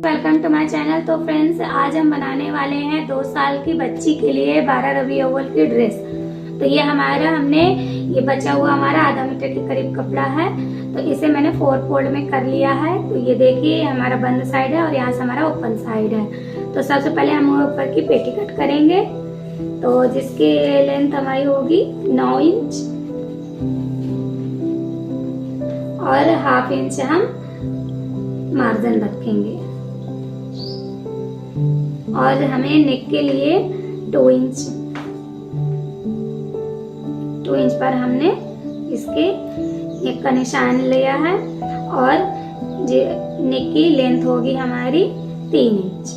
Welcome to my channel. तो friends, आज हम बनाने वाले हैं 2 साल की बच्ची के लिए 12 रबी अव्वल की ड्रेस। तो ये ये बचा हुआ हमारा आधा मीटर के करीब कपड़ा है। तो इसे मैंने 4 फोल्ड में कर लिया है। तो ये देखिए, हमारा बंद साइड है और यहाँ से हमारा ओपन साइड है। तो सबसे पहले हम ऊपर की पेटी कट करेंगे, तो जिसकी लेंथ हमारी होगी 9 इंच और ½ इंच हम मार्जिन रखेंगे। और हमें नेक के लिए 2 इंच पर हमने इसके नेक का निशान लिया है। और नेक की लेंथ होगी हमारी 3 इंच।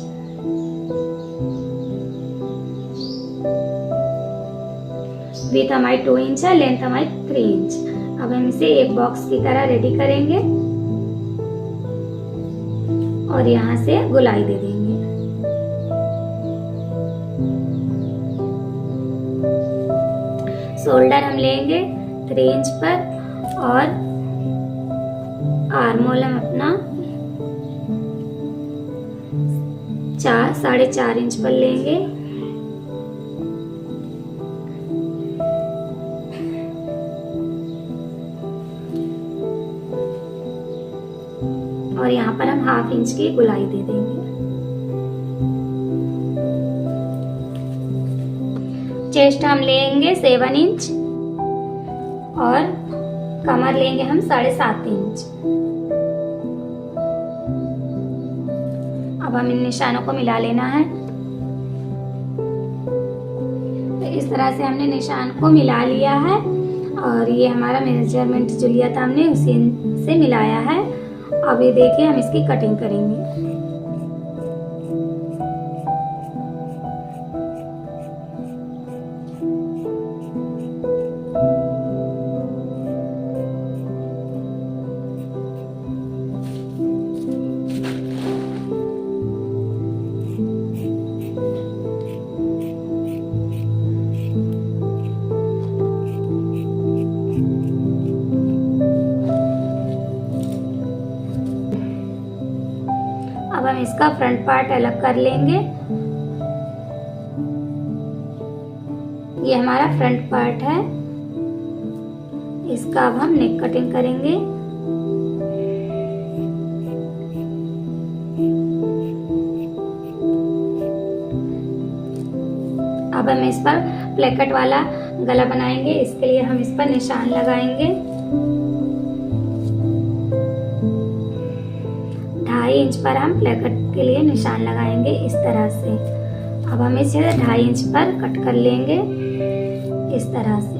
विड्थ हमारी 2 इंच है, लेंथ हमारी 3 इंच। अब हम इसे एक बॉक्स की तरह रेडी करेंगे और यहाँ से गोलाई दे देंगे। शोल्डर हम लेंगे 3 इंच पर और आर्मोल हम अपना 4.5 इंच पर लेंगे। और यहाँ पर हम ½ इंच की गोलाई दे देंगे। चेस्ट हम लेंगे 7 इंच और कमर लेंगे हम 7.5 इंच। अब हम इन निशानों को मिला लेना है। तो इस तरह से हमने निशान को मिला लिया है और ये हमारा मेजरमेंट जो लिया था हमने उसी से मिलाया है। अब ये देखिए, हम इसकी कटिंग करेंगे। अब हम इसका फ्रंट पार्ट अलग कर लेंगे। ये हमारा फ्रंट पार्ट है, इसका अब हम नेक कटिंग करेंगे। अब हम इस पर प्लेकेट वाला गला बनाएंगे। इसके लिए हम इस पर निशान लगाएंगे। 2.5 इंच पर हम प्लेकेट के लिए निशान लगाएंगे इस तरह से। अब हम इसे 2.5 इंच पर कट कर लेंगे इस तरह से।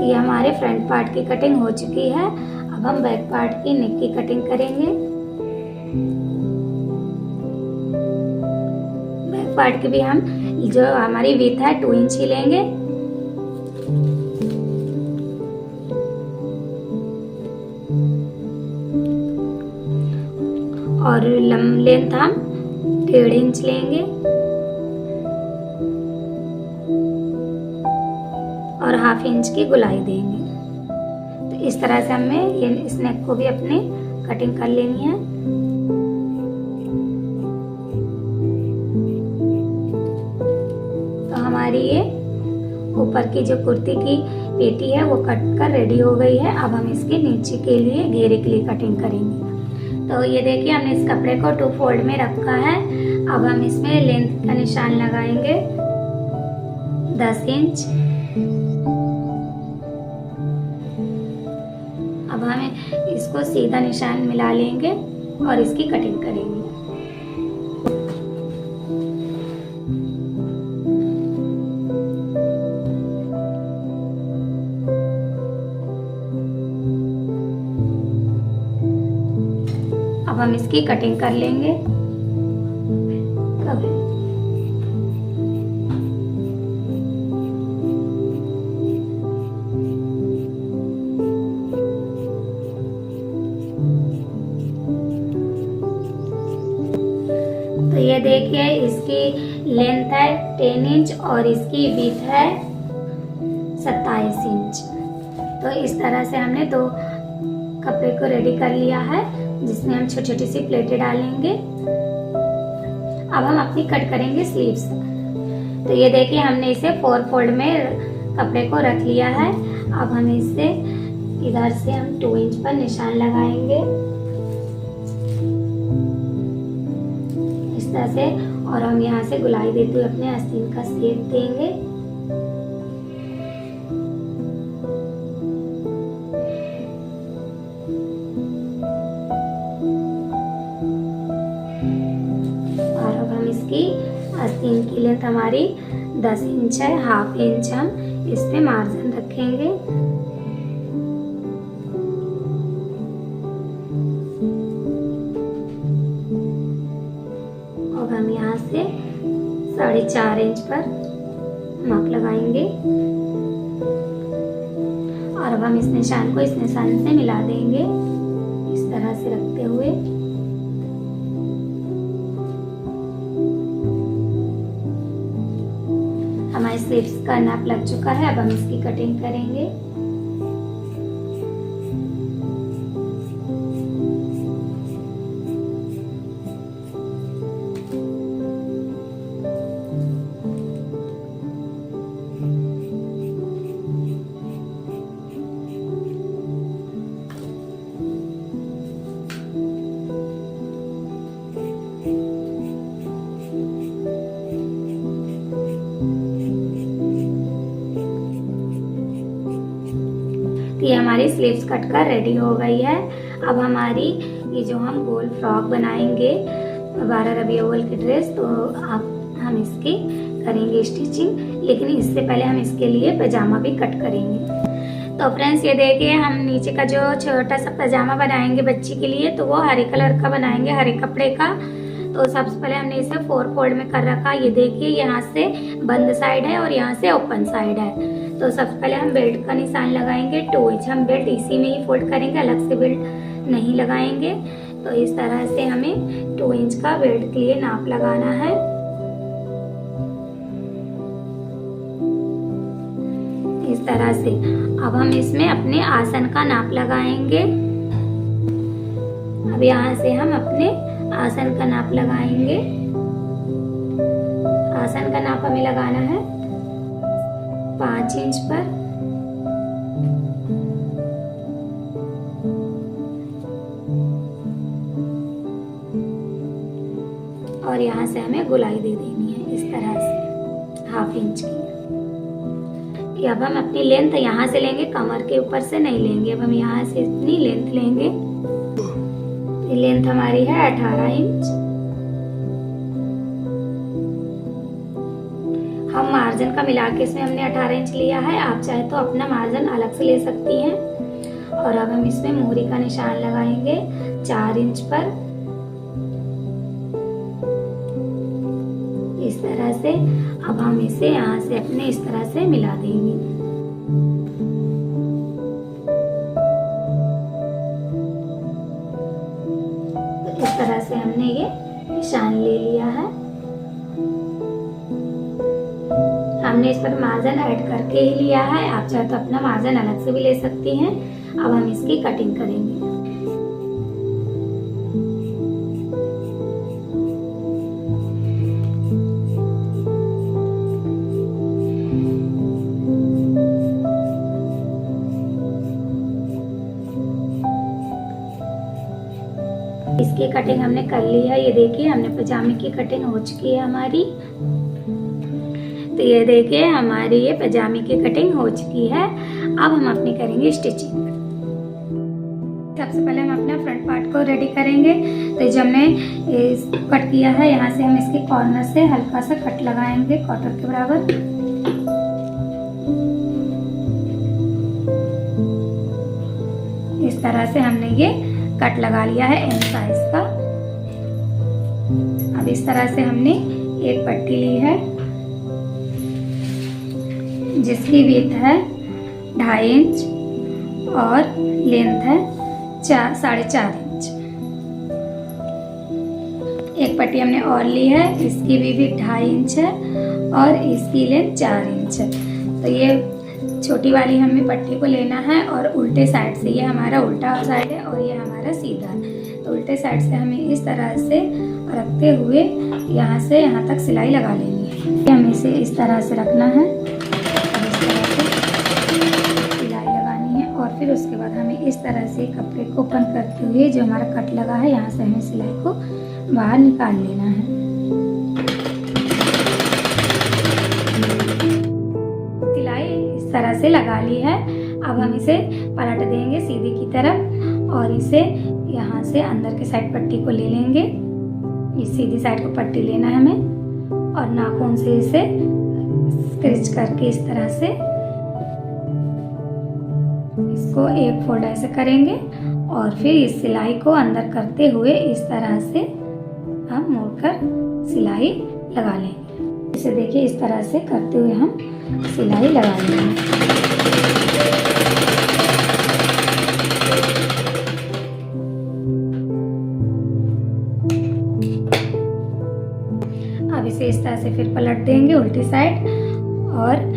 ये हमारे फ्रंट पार्ट की कटिंग हो चुकी है। अब हम बैक पार्ट की नेक की कटिंग करेंगे। बैक पार्ट की भी हम जो हमारी विड्थ है 2 इंच ही लेंगे। और लेंथ हम 1.5 इंच लेंगे और ½ इंच की गोलाई देंगे। तो इस तरह से हमें इस नेक को भी अपने कटिंग कर लेनी है। तो हमारी ये ऊपर की जो कुर्ती की पेटी है वो कट कर रेडी हो गई है। अब हम इसके नीचे के लिए घेरे के लिए कटिंग करेंगे। तो ये देखिए, हमने इस कपड़े को 2 फोल्ड में रखा है। अब हम इसमें लेंथ का निशान लगाएंगे 10 इंच। अब हमें इसको सीधा निशान मिला लेंगे और इसकी कटिंग करेंगे। अब हम इसकी कटिंग कर लेंगे। तो ये देखिए, इसकी लेंथ है 10 इंच और इसकी विड्थ है 27 इंच। तो इस तरह से हमने 2 कपड़े को रेडी कर लिया है, जिसमें हम छोटी छोटी सी प्लेटें डालेंगे। अब हम अपनी कट करेंगे स्लीव्स। तो ये देखिए हमने इसे 4 फोल्ड में कपड़े को रख लिया है। अब हम इसे इधर से हम 2 इंच पर निशान लगाएंगे इस तरह से, और हम यहाँ से गुलाई देते हुए अपने आस्तीन का शेप देंगे। और अब हम इसकी आस्तीन की लेंथ हमारी 10 इंच है, ½ इंच हम इस पे मार्जिन रखेंगे। और हम यहाँ से 4.5 इंच पर माप लगाएंगे, और अब हम इस निशान को इस निशान से मिला देंगे इस तरह से रखते हुए। हमारे स्लीव्स का नाप लग चुका है। अब हम इसकी कटिंग करेंगे। ये हमारी स्लीव्स कट कर रेडी हो गई है। अब हमारी ये जो हम गोल फ्रॉक बनाएंगे 12 रबी अव्वल की ड्रेस, तो हम इसकी करेंगे स्टिचिंग, लेकिन इससे पहले हम इसके लिए पैजामा भी कट करेंगे। तो फ्रेंड्स ये देखिए हम नीचे का जो छोटा सा पैजामा बनाएंगे बच्ची के लिए, तो वो हरे कलर का बनाएंगे, हरे कपड़े का। तो सबसे पहले हमने इसे 4 फोल्ड में कर रखा। ये देखिए यहाँ से बंद साइड है और यहाँ से ओपन साइड है। तो सबसे पहले हम बेल्ट का निशान लगाएंगे 2 इंच। हम बेल्ट इसी में ही फोल्ड करेंगे, अलग से बेल्ट नहीं लगाएंगे। तो इस तरह से हमें 2 इंच का बेल्ट के लिए नाप लगाना है। इस तरह से अब हम इसमें अपने आसन का नाप लगाएंगे। अब यहाँ से हम अपने आसन का नाप लगाएंगे। आसन का नाप हमें लगाना है 5 इंच पर। और यहाँ से हमें गुलाई दे देनी है इस तरह से ½ इंच की। अब हम अपनी लेंथ यहाँ से लेंगे, कमर के ऊपर से नहीं लेंगे। अब हम यहाँ से इतनी लेंथ लेंगे। लेंथ हमारी है 18 इंच। हम मार्जिन का मिला के इसमें हमने 18 इंच लिया है। आप चाहे तो अपना मार्जिन अलग से ले सकती हैं। और अब हम इसमें मोहरी का निशान लगाएंगे 4 इंच पर इस तरह से। अब हम इसे यहाँ से अपने इस तरह से मिला देंगे। तो इस तरह से हमने ये निशान ले लिया है। हमने इस पर मार्जिन ऐड करके ही लिया है। आप चाहे तो अपना मार्जिन अलग से भी ले सकती हैं। अब हम इसकी कटिंग करेंगे। इसकी कटिंग हमने कर ली है। ये देखिए हमने पजामे की कटिंग हो चुकी है हमारी। तो ये देखिए हमारी ये पजामे की कटिंग हो चुकी है। अब हम अपनी करेंगे स्टिचिंग। सबसे पहले हम अपना फ्रंट पार्ट को रेडी करेंगे। तो जो हमने कट किया है, यहाँ से हम इसके कॉर्नर से हल्का सा कट लगाएंगे क्वार्टर के बराबर। इस तरह से हमने ये कट लगा लिया है एम साइज का। अब इस तरह से हमने एक पट्टी ली है जिसकी विड्थ है 2.5 इंच और लेंथ है 4.5 इंच। एक पट्टी हमने और ली है, इसकी भी विड्थ 2.5 इंच है और इसकी लेंथ 4 इंच है। तो ये छोटी वाली हमें पट्टी को लेना है और उल्टे साइड से, ये हमारा उल्टा साइड है और ये हमारा सीधा। तो उल्टे साइड से हमें इस तरह से रखते हुए यहाँ से यहाँ तक सिलाई लगा लेनी है। हमें इसे इस तरह से रखना है और इस तरह से सिलाई लगानी है और फिर उसके बाद हमें इस तरह से कपड़े को ओपन करते हुए जो हमारा कट लगा है यहाँ से हमें सिलाई को बाहर निकाल लेना है। सिलाई इस तरह से लगा ली है। अब हम इसे पलट देंगे सीधी की तरफ और इसे यहाँ से अंदर के साइड पट्टी को ले लेंगे। इस सीधी साइड को पट्टी लेना है हमें और नाखून से इसे स्टिच करके इस तरह से इसको एक फोल्ड ऐसे करेंगे और फिर इस सिलाई को अंदर करते हुए इस तरह से हम मोड़कर सिलाई लगा लेंगे। इसे देखिए इस तरह से करते हुए हम सिलाई लगा लेंगे। अब इसे इस तरह से फिर पलट देंगे उल्टी साइड और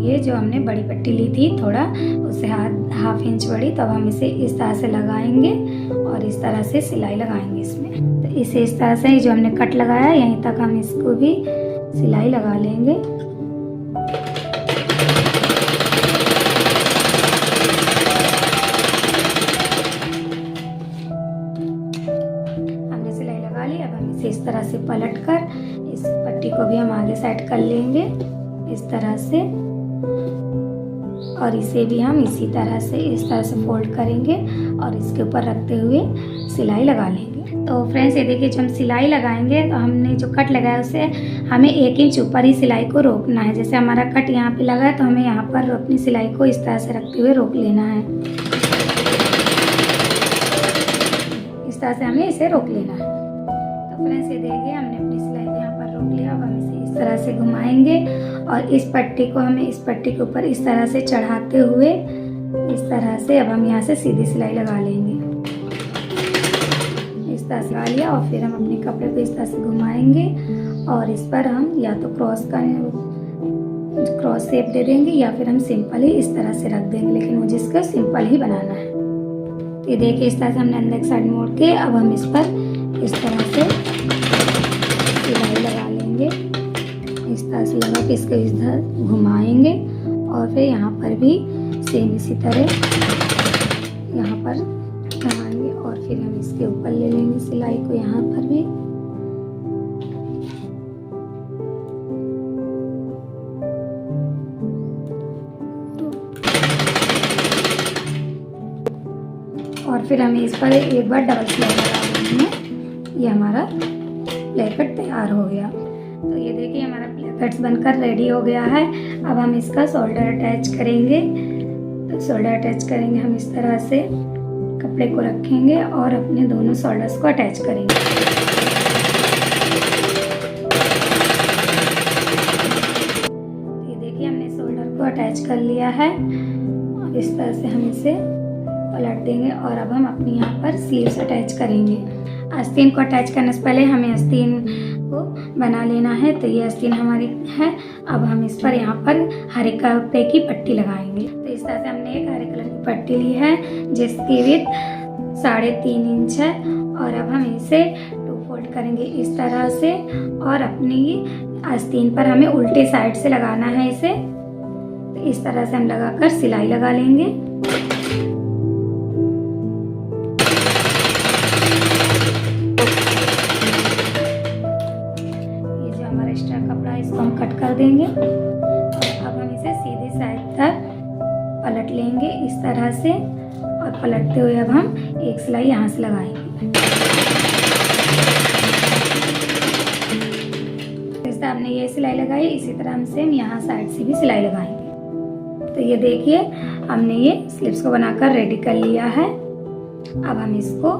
ये जो हमने बड़ी पट्टी ली थी थोड़ा उससे हाफ इंच बड़ी, तब हम इसे इस तरह से लगाएंगे और इस तरह से सिलाई लगाएंगे इसमें। तो इसे इस तरह से जो हमने कट लगाया यहीं तक हम इसको भी सिलाई लगा लेंगे। हमने सिलाई लगा ली। अब हम इसे इस तरह से पलट कर इस पट्टी को भी हम आगे साइड कर लेंगे इस तरह से और इसे भी हम इसी तरह से इस तरह से फोल्ड करेंगे और इसके ऊपर रखते हुए सिलाई लगा लेंगे। तो फ्रेंड्स ये देखिए जब हम सिलाई लगाएंगे तो हमने जो कट लगाया उसे हमें 1 इंच ऊपर ही सिलाई को रोकना है। जैसे हमारा कट यहाँ पे लगा है तो हमें यहाँ पर अपनी सिलाई को इस तरह से रखते हुए रोक लेना है। इस तरह से हमें इसे रोक लेना है। तो फ्रेंड्स ये देखिए हमने अपनी सिलाई को यहाँ पर रोक लिया। अब हम इसे इस तरह से घुमाएंगे और इस पट्टी को हमें इस पट्टी के ऊपर इस तरह से चढ़ाते हुए इस तरह से अब हम यहाँ से सीधी सिलाई लगा लेंगे। इस तरह से लगा लिया और फिर हम अपने कपड़े को इस तरह से घुमाएंगे और इस पर हम या तो क्रॉस शेप दे देंगे या फिर हम सिंपल ही इस तरह से रख देंगे, लेकिन मुझे इसका सिंपल ही बनाना है। तो ये देखिए इस तरह से हमने अंदर की साइड मोड़ के अब हम इस पर इस तरह से सिलाई लगा लेंगे। इस तरह से लगा के इसको इधर घुमाएंगे और फिर यहाँ पर भी सेम इसी तरह यहाँ पर घुमाएंगे और फिर हम इसके ऊपर ले लेंगे सिलाई को यहाँ पर भी। और फिर हमें इस पर एक बार डबल सिलाई लगा देनी है। ये हमारा प्लेकट तैयार हो गया। तो ये देखिए हमारा प्लेकट्स बनकर रेडी हो गया है। अब हम इसका शोल्डर अटैच करेंगे। तो शोल्डर अटैच करेंगे हम इस तरह से कपड़े को रखेंगे और अपने दोनों शोल्डर्स को अटैच करेंगे। ये देखिए हमने शोल्डर को अटैच कर लिया है। अब इस तरह से हम इसे पलट देंगे और अब हम अपनी यहाँ पर स्लीव्स अटैच करेंगे। आस्तीन को अटैच करने से पहले हमें आस्तीन को बना लेना है। तो ये आस्तीन हमारी है। अब हम इस पर यहाँ पर हरे कलर की पट्टी लगाएंगे। तो इस तरह से हमने एक हरे कलर की पट्टी ली है जिसकी विड्थ 3.5 इंच है और अब हम इसे 2 फोल्ड करेंगे इस तरह से और अपनी आस्तीन पर हमें उल्टे साइड से लगाना है इसे। तो इस तरह से हम लगाकर सिलाई लगा लेंगे। इसको हम कट कर देंगे और अब हम इसे सीधी साइड तक पलट लेंगे इस तरह से और पलटते हुए अब हम एक सिलाई यहाँ से लगाएंगे। जैसे हमने ये सिलाई लगाई इसी तरह हम सेम यहाँ साइड से भी सिलाई लगाएंगे। तो ये देखिए हमने ये स्लीव्स को बनाकर रेडी कर लिया है। अब हम इसको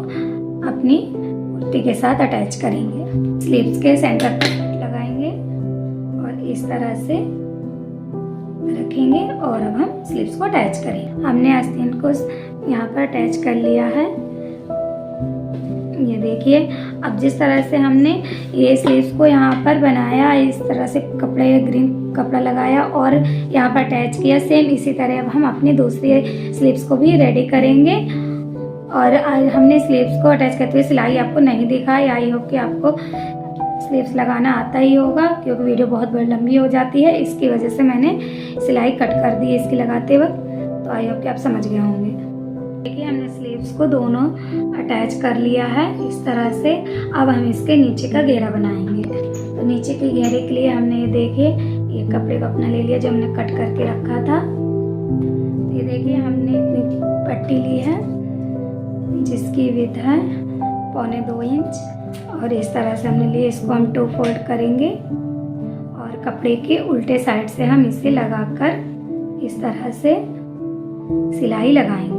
अपनी कुर्ती के साथ अटैच करेंगे। स्लीव्स के सेंटर पर लगाएंगे और इस तरह से रखेंगे और अब हम स्लीव्स को अटैच करेंगे। हमने आस्तीन को यहाँ पर अटैच कर लिया है। ये देखिए अब जिस तरह से हमने ये स्लीव्स को यहाँ पर बनाया, इस तरह से कपड़े ग्रीन कपड़ा लगाया और यहाँ पर अटैच किया, सेम इसी तरह अब हम अपनी दूसरी स्लीव्स को भी रेडी करेंगे। और हमने स्लीव्स को अटैच करते हुए सिलाई आपको नहीं दिखाई, आई होप कि आपको स्लीव्स लगाना आता ही होगा, क्योंकि वीडियो बहुत बड़ी लंबी हो जाती है, इसकी वजह से मैंने सिलाई कट कर दी है इसकी लगाते वक्त। तो आई होप कि आप समझ गए होंगे। देखिए हमने स्लीव्स को दोनों अटैच कर लिया है इस तरह से। अब हम इसके नीचे का घेरा बनाएंगे। तो नीचे के घेरे के लिए हमने ये देखिए ये कपड़े का अपना ले लिया जो हमने कट करके रखा था। ये देखिए हमने इतनी पट्टी ली है जिसकी विड्थ है 1.25 इंच और इस तरह से हमने लिए। इसको हम 2 फोल्ड करेंगे और कपड़े के उल्टे साइड से हम इसे लगाकर इस तरह से सिलाई लगाएंगे।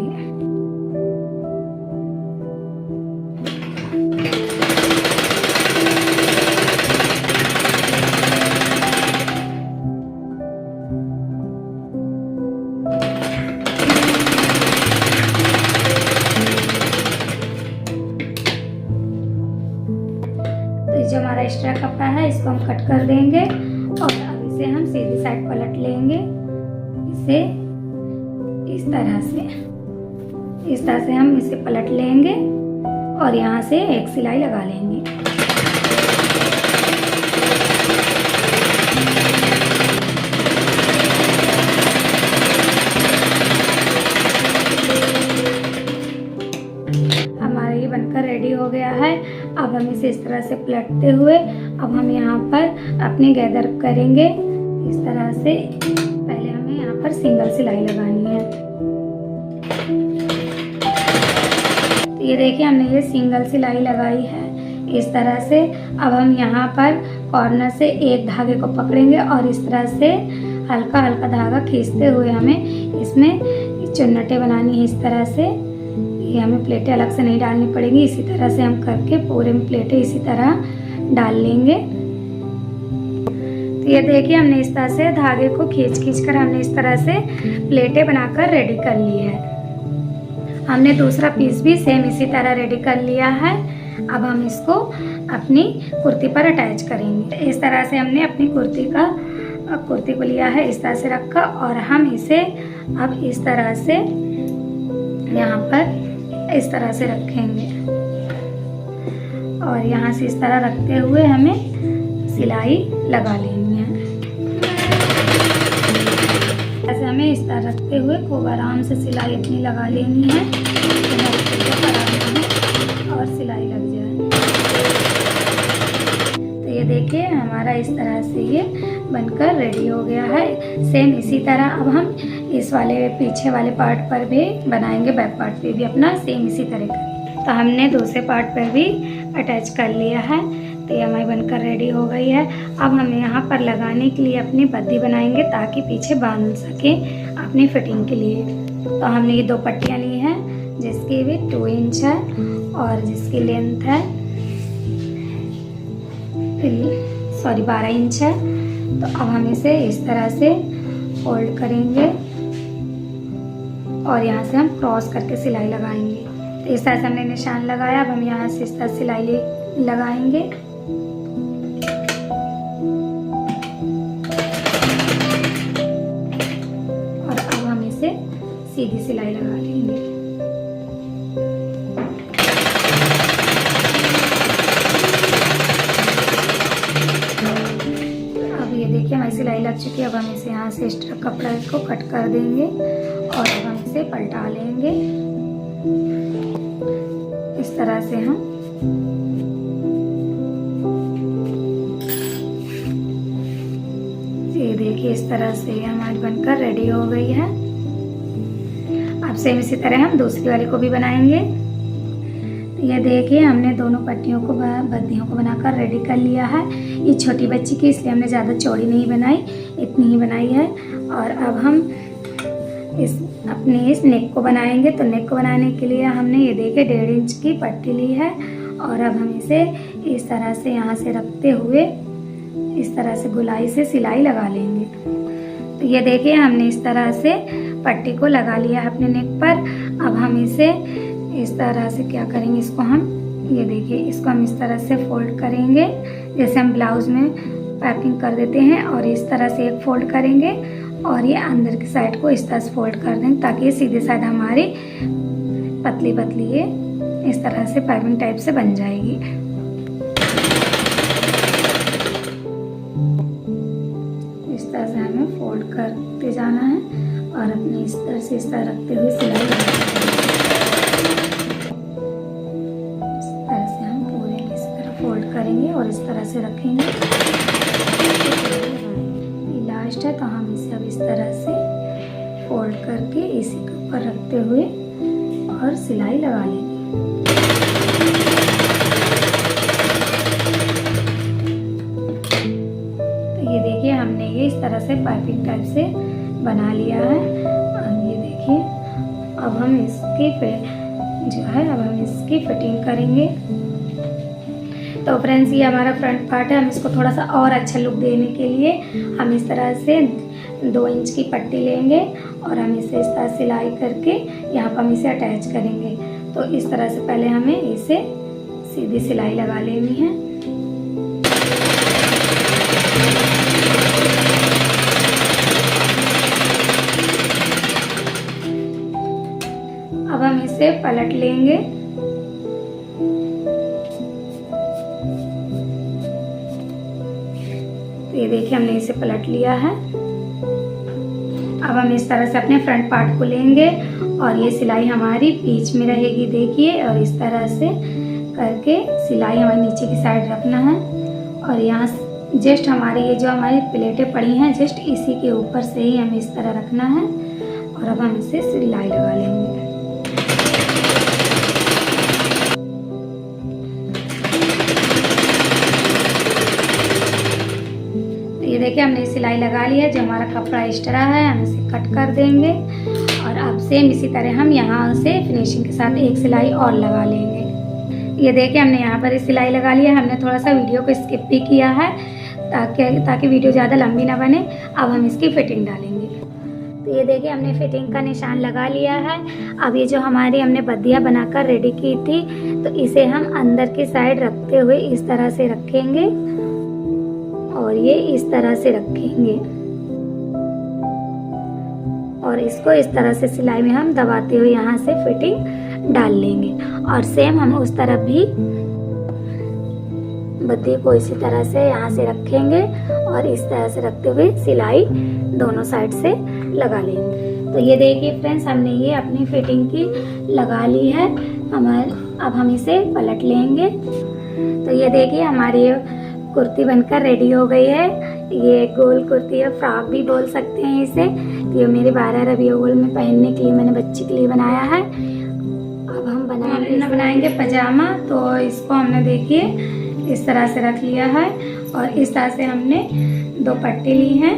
जो हमारा एक्स्ट्रा कपड़ा है इसको हम कट कर देंगे और अब इसे हम सीधी साइड पलट लेंगे। इसे इस तरह से हम इसे पलट लेंगे और यहाँ से एक सिलाई लगा लेंगे। हमारा ये बनकर रेडी हो गया है। अब हम इसे इस तरह से पलटते हुए अब हम यहाँ पर अपनी गैदर करेंगे इस तरह से। पहले हमें यहाँ पर सिंगल सिलाई लगानी है। तो ये देखिए हमने ये सिंगल सिलाई लगाई है इस तरह से। अब हम यहाँ पर कॉर्नर से एक धागे को पकड़ेंगे और इस तरह से हल्का हल्का धागा खींचते हुए हमें इसमें चुन्नटें बनानी है इस तरह से। ये हमें प्लेटें अलग से नहीं डालनी पड़ेंगी, इसी तरह से हम करके पूरे में प्लेटें इसी तरह डाल लेंगे। तो ये देखिए हमने इस तरह से धागे को खींच कर हमने इस तरह से प्लेटें बनाकर रेडी कर ली है। हमने दूसरा पीस भी सेम इसी तरह रेडी कर लिया है। अब हम इसको अपनी कुर्ती पर अटैच करेंगे। इस तरह से हमने अपनी कुर्ती को लिया है, इस तरह से रखा और हम इसे अब इस तरह से यहाँ पर इस तरह से रखेंगे और यहाँ से इस तरह रखते हुए हमें सिलाई लगा लेनी है। ऐसे हमें इस तरह रखते हुए खूब आराम से सिलाई अपनी लगा लेनी है और सिलाई लग जाए। तो ये देखिए हमारा इस तरह से ये बनकर रेडी हो गया है। सेम इसी तरह अब हम इस वाले पीछे वाले पार्ट पर भी बनाएंगे, बैक पार्ट पे भी अपना सेम इसी तरह का। तो हमने दूसरे पार्ट पर भी अटैच कर लिया है। तो ये हमारी बनकर रेडी हो गई है। अब हम यहाँ पर लगाने के लिए अपनी बद्दी बनाएंगे ताकि पीछे बांध सके अपनी फिटिंग के लिए। तो हमने ये 2 पट्टियाँ ली हैं जिसकी भी 2 इंच है और जिसकी लेंथ है 12 इंच है। तो अब हम इसे इस तरह से फोल्ड करेंगे और यहाँ से हम क्रॉस करके सिलाई लगाएंगे। तो इस तरह से हमने निशान लगाया। अब हम यहाँ से इस तरह सिलाई लगाएंगे और अब हम इसे सीधी सिलाई लगा लेंगे। देखिए हमारी सिलाई लग चुकी है। अब हम इसे यहाँ से एक्स्ट्रा कपड़ा को कट कर देंगे और अब हम इसे पलटा लेंगे इस तरह से। हम ये देखिए इस तरह से हमारी बनकर रेडी हो गई है। अब सेम इसी तरह हम दूसरी वाली को भी बनाएंगे। ये देखिए हमने दोनों पट्टियों को बद्दियों को बनाकर रेडी कर लिया है। ये छोटी बच्ची की इसलिए हमने ज़्यादा चौड़ी नहीं बनाई, इतनी ही बनाई है। और अब हम इस नेक को बनाएंगे। तो नेक को बनाने के लिए हमने ये देखिए 1.5 इंच की पट्टी ली है और अब हम इसे इस तरह से यहाँ से रखते हुए इस तरह से गुलाई से सिलाई लगा लेंगे। तो ये देखिए हमने इस तरह से पट्टी को लगा लिया है अपने नेक पर। अब हम इसे इस तरह से क्या करेंगे, इसको हम ये देखिए, इसको हम इस तरह से फोल्ड करेंगे जैसे हम ब्लाउज में पाइपिंग कर देते हैं, और इस तरह से एक फोल्ड करेंगे और ये अंदर की साइड को इस तरह से फोल्ड कर देंगे ताकि ये सीधी साइड हमारी पतली पतली ये इस तरह से पाइपिंग टाइप से बन जाएगी। इस तरह से हमें फोल्ड करते जाना है और अपने इस तरह से इस तरह रखते हुए सिलाई लगानी है। इस तरह से हम पूरे इस तरह फोल्ड करेंगे और इस तरह से रखेंगे। ये लास्ट है तो हम इसे अब इस तरह से फोल्ड करके इसी के ऊपर रखते हुए और सिलाई लगा लेंगे। तो ये देखिए, हमने ये इस तरह से पाइपिंग टाइप से बना लिया है। और ये देखिए, अब हम इसकी अब हम इसकी फिटिंग करेंगे। तो फ्रेंड्स, ये हमारा फ्रंट पार्ट है। हम इसको थोड़ा सा और अच्छा लुक देने के लिए हम इस तरह से 2 इंच की पट्टी लेंगे और हम इसे इस तरह सिलाई करके यहाँ पर हम इसे अटैच करेंगे। तो इस तरह से पहले हमें इसे सीधी सिलाई लगा लेनी है। अब हम इसे पलट लेंगे। तो ये देखिए, हमने इसे पलट लिया है। अब हम इस तरह से अपने फ्रंट पार्ट को लेंगे और ये सिलाई हमारी बीच में रहेगी, देखिए। और इस तरह से करके सिलाई हमारी नीचे की साइड रखना है और यहाँ जस्ट हमारी ये जो हमारी प्लेटें पड़ी हैं जस्ट इसी के ऊपर से ही हमें इस तरह रखना है। और अब हम इसे सिलाई लगा लेंगे। ये देखिए, हमने सिलाई लगा लिया। जो हमारा कपड़ा एक्स्ट्रा है हम इसे कट कर देंगे और अब सेम इसी तरह हम यहाँ से फिनिशिंग के साथ एक सिलाई और लगा लेंगे। ये देखिए, हमने यहाँ पर सिलाई लगा लिया। हमने थोड़ा सा वीडियो को स्किप भी किया है ताकि वीडियो ज़्यादा लंबी ना बने। अब हम इसकी फिटिंग डालेंगे। तो ये देखिए, हमने फिटिंग का निशान लगा लिया है। अब ये जो हमारी हमने बद्दियाँ बनाकर रेडी की थी, तो इसे हम अंदर की साइड रखते हुए इस तरह से रखेंगे और ये इस तरह से रखेंगे और इसको इस तरह से सिलाई में हम दबाते हुए यहाँ से फिटिंग डाल लेंगे। और सेम हम उस तरफ भी बद्दी को इसी तरह से यहाँ से रखेंगे और इस तरह से रखते हुए सिलाई दोनों साइड से लगा लेंगे। तो ये देखिए फ्रेंड्स, हमने ये अपनी फिटिंग की लगा ली है। अब हम इसे पलट लेंगे। तो ये देखिए, हमारी कुर्ती बनकर रेडी हो गई है। ये गोल कुर्ती है, फ्रॉक भी बोल सकते हैं इसे। तो ये मेरे 12 रबी अव्वल में पहनने के लिए मैंने बच्ची के लिए बनाया है। अब हम बनाएंगे पजामा। तो इसको हमने देखिए इस तरह से रख लिया है और इस तरह से हमने 2 पट्टी ली हैं।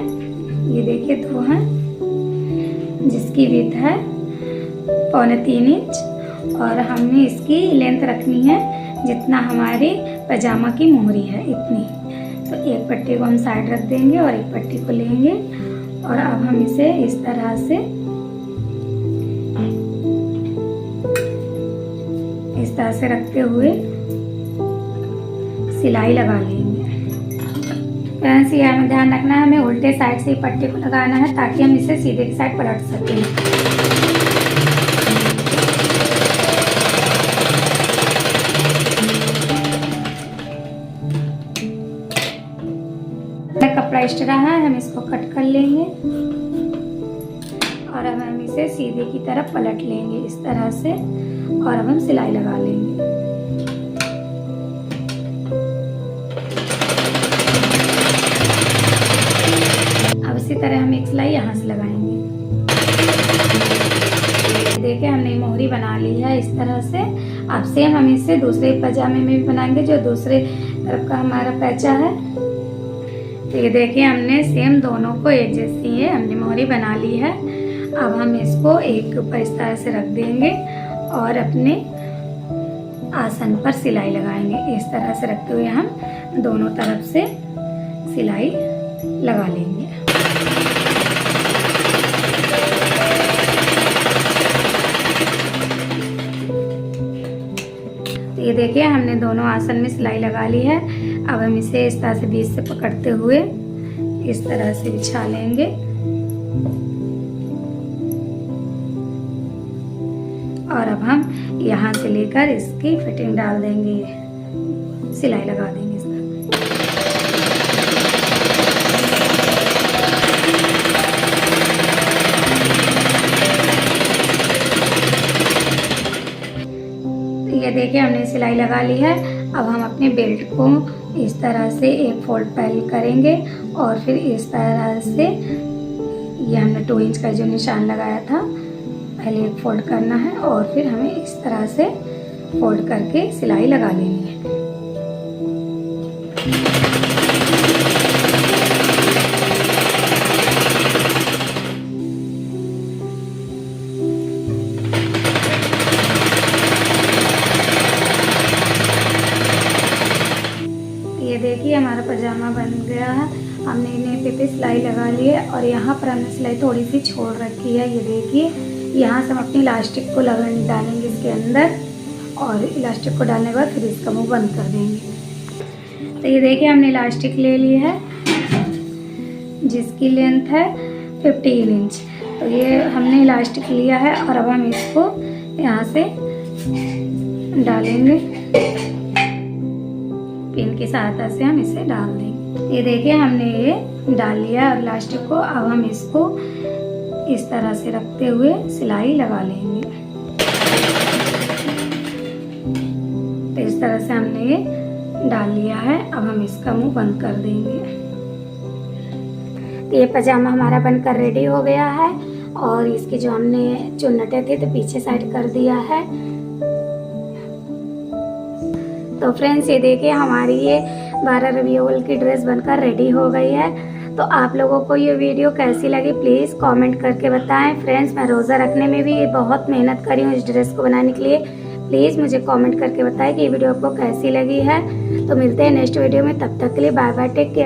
ये देखिए 2 हैं जिसकी विड्थ है 3.25 इंच और हमने इसकी लेंथ रखनी है जितना हमारी पजामा की मोहरी है इतनी। तो एक पट्टी को हम साइड रख देंगे और एक पट्टी को लेंगे और अब हम इसे इस तरह से रखते हुए सिलाई लगा लेंगे। फ्रेंड्स, ये हमें ध्यान रखना है, हमें उल्टे साइड से पट्टी को लगाना है ताकि हम इसे सीधे की साइड पलट सकें। कपड़ा एक्स्ट्रा है, हम इसको कट कर लेंगे और अब हम इसे सीधे की तरफ पलट लेंगे इस तरह से और अब हम सिलाई लगा लेंगे। अब इसी तरह हम एक सिलाई यहाँ से लगाएंगे। देखिए, हमने मोहरी बना ली है इस तरह से। अब सेम हम इसे दूसरे पजामे में भी बनाएंगे जो दूसरे तरफ का हमारा पैचा है। तो ये देखिए, हमने सेम दोनों को एक जैसी है हमने मोहरी बना ली है। अब हम इसको एक ऊपर इस तरह से रख देंगे और अपने आसन पर सिलाई लगाएंगे। इस तरह से रखते हुए हम दोनों तरफ से सिलाई लगा लेंगे। तो ये देखिए हमने दोनों आसन में सिलाई लगा ली है। अब हम इसे इस तरह से बीच से पकड़ते हुए इस तरह से बिछा लेंगे और अब हम यहाँ से लेकर इसकी फिटिंग डाल देंगे, सिलाई लगा देंगे इस तरह। ये देखिए हमने सिलाई लगा ली है। अब हम अपने बेल्ट को इस तरह से एक फोल्ड पहले करेंगे और फिर इस तरह से ये हमने 2 इंच का जो निशान लगाया था पहले एक फोल्ड करना है और फिर हमें इस तरह से फोल्ड करके सिलाई लगा लेनी है। ये देखिए हमारा पजामा बन गया है। हमने नेफे पे सिलाई लगा ली है और यहाँ पर हमने सिलाई थोड़ी सी छोड़ रखी है। ये देखिए यहाँ से हम अपनी इलास्टिक को डालेंगे इसके अंदर और इलास्टिक को डालने के बाद फिर इसका मुंह बंद कर देंगे। तो ये देखिए हमने इलास्टिक ले ली है जिसकी लेंथ है 15 इंच। तो ये हमने इलास्टिक लिया है और अब हम इसको यहाँ से डालेंगे, पिन की सहायता से हम इसे डाल देंगे। ये देखिए हमने ये डाल लिया है और इलास्टिक को। अब हम इसको इस तरह से रखते हुए सिलाई लगा लेंगे। तो इस तरह से हमने ये डाल लिया है। अब हम इसका मुंह बंद कर देंगे। ये पजामा हमारा बनकर रेडी हो गया है और इसके जो हमने चुन्नटे थे तो पीछे साइड कर दिया है। तो फ्रेंड्स ये देखिए हमारी ये 12 रबी अव्वल की ड्रेस बनकर रेडी हो गई है। तो आप लोगों को ये वीडियो कैसी लगी प्लीज़ कमेंट करके बताएं। फ्रेंड्स मैं रोज़ा रखने में भी बहुत मेहनत करी हूँ इस ड्रेस को बनाने के लिए। प्लीज़ मुझे कमेंट करके बताएं कि ये वीडियो आपको कैसी लगी है। तो मिलते हैं नेक्स्ट वीडियो में, तब तक के लिए बाय बाय, टेक केयर।